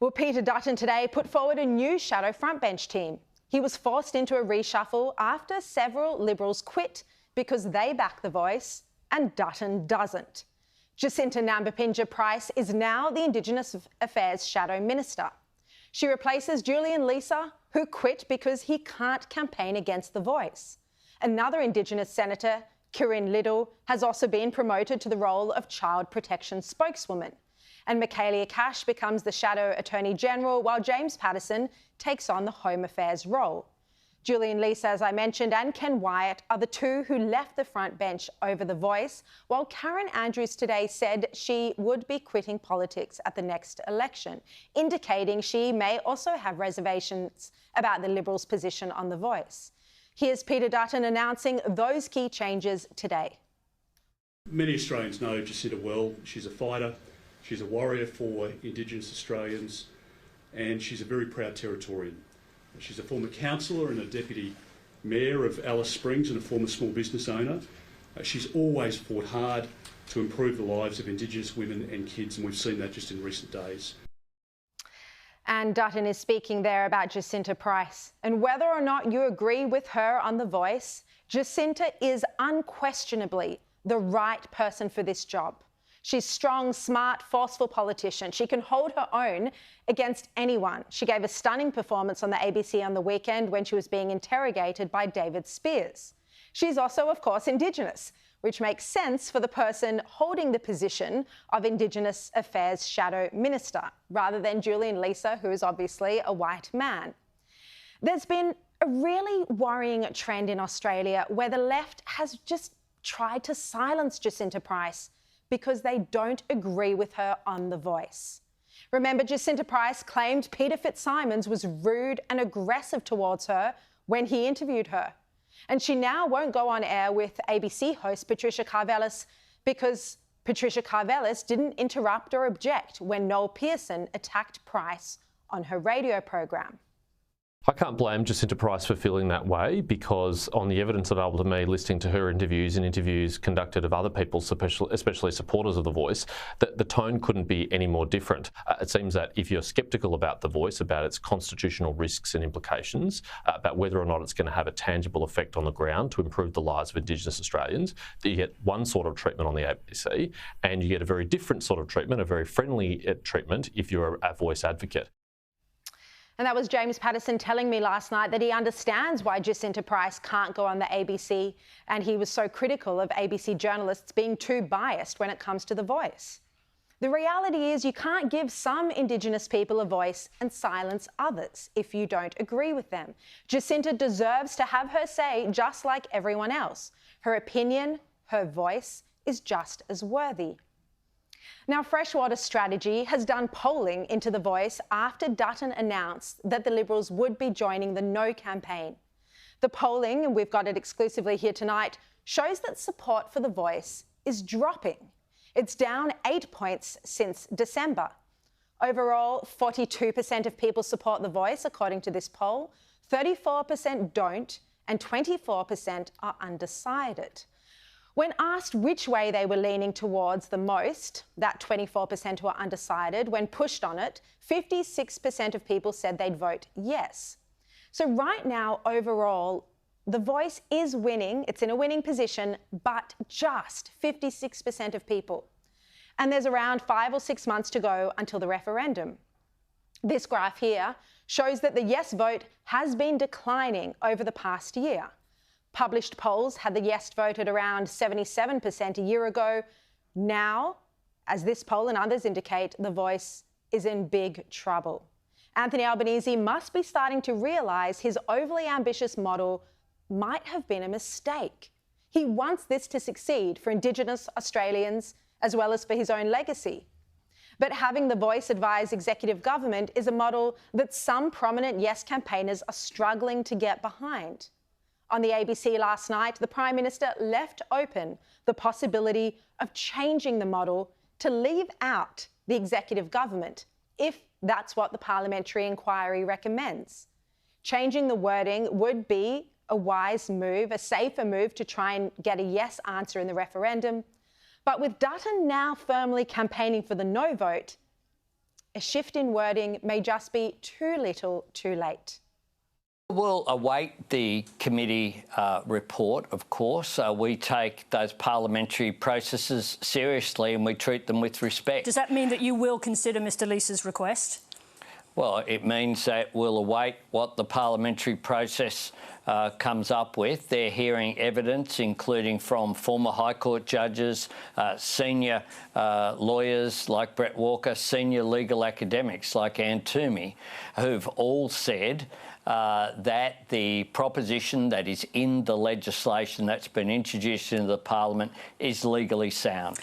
Well, Peter Dutton today put forward a new shadow frontbench team. He was forced into a reshuffle after several Liberals quit because they back the Voice and Dutton doesn't. Jacinta Nampijintra-Price is now the Indigenous Affairs Shadow Minister. She replaces Julian Leeser, who quit because he can't campaign against the Voice. Another Indigenous Senator, Kirin Liddle, has also been promoted to the role of Child Protection Spokeswoman. And Michaelia Cash becomes the Shadow Attorney General, while James Paterson takes on the Home Affairs role. Julian Leeser, as I mentioned, and Ken Wyatt are the two who left the front bench over the Voice, while Karen Andrews today said she would be quitting politics at the next election, indicating she may also have reservations about the Liberals' position on the Voice. Here's Peter Dutton announcing those key changes today. Many Australians know Jacinta well. She's a fighter. She's a warrior for Indigenous Australians, and she's a very proud Territorian. She's a former councillor and a deputy mayor of Alice Springs and a former small business owner. She's always fought hard to improve the lives of Indigenous women and kids, and we've seen that just in recent days. And Dutton is speaking there about Jacinta Price. And whether or not you agree with her on the Voice, Jacinta is unquestionably the right person for this job. She's strong, smart, forceful politician. She can hold her own against anyone. She gave a stunning performance on the ABC on the weekend when she was being interrogated by David Spears. She's also, of course, Indigenous, which makes sense for the person holding the position of Indigenous Affairs Shadow Minister, rather than Julian Leeser, who is obviously a white man. There's been a really worrying trend in Australia where the left has just tried to silence Jacinta Price because they don't agree with her on the Voice. Remember, Jacinta Price claimed Peter Fitzsimons was rude and aggressive towards her when he interviewed her. And she now won't go on air with ABC host Patricia Karvelas because Patricia Karvelas didn't interrupt or object when Noel Pearson attacked Price on her radio program. I can't blame Jacinta Price for feeling that way, because on the evidence available to me, listening to her interviews and interviews conducted of other people, especially supporters of the Voice, that the tone couldn't be any more different. It seems that if you're sceptical about the Voice, about its constitutional risks and implications, about whether or not it's going to have a tangible effect on the ground to improve the lives of Indigenous Australians, that you get one sort of treatment on the ABC, and you get a very different sort of treatment, a very friendly treatment if you're a Voice advocate. And that was James Paterson telling me last night that he understands why Jacinta Price can't go on the ABC, and he was so critical of ABC journalists being too biased when it comes to the Voice. The reality is you can't give some Indigenous people a voice and silence others if you don't agree with them. Jacinta deserves to have her say just like everyone else. Her opinion, her voice is just as worthy. Now, Freshwater Strategy has done polling into the Voice after Dutton announced that the Liberals would be joining the No campaign. The polling, and we've got it exclusively here tonight, shows that support for the Voice is dropping. It's down 8 points since December. Overall, 42% of people support the Voice, according to this poll, 34% don't, and 24% are undecided. When asked which way they were leaning towards the most, that 24% who are undecided, when pushed on it, 56% of people said they'd vote yes. So right now, overall, the Voice is winning. It's in a winning position, but just 56% of people. And there's around 5 or 6 months to go until the referendum. This graph here shows that the yes vote has been declining over the past year. Published polls had the yes vote at around 77% a year ago. Now, as this poll and others indicate, the Voice is in big trouble. Anthony Albanese must be starting to realise his overly ambitious model might have been a mistake. He wants this to succeed for Indigenous Australians as well as for his own legacy. But having the Voice advise executive government is a model that some prominent yes campaigners are struggling to get behind. On the ABC last night, the Prime Minister left open the possibility of changing the model to leave out the executive government, if that's what the parliamentary inquiry recommends. Changing the wording would be a wise move, a safer move to try and get a yes answer in the referendum. But with Dutton now firmly campaigning for the no vote, a shift in wording may just be too little too late. We'll await the committee report, of course. We take those parliamentary processes seriously and we treat them with respect. Does that mean that you will consider Mr Leese's request? Well, it means that we'll await what the parliamentary process comes up with. They're hearing evidence, including from former High Court judges, senior lawyers like Brett Walker, senior legal academics like Anne Toomey, who've all said that the proposition that is in the legislation that's been introduced into the parliament is legally sound.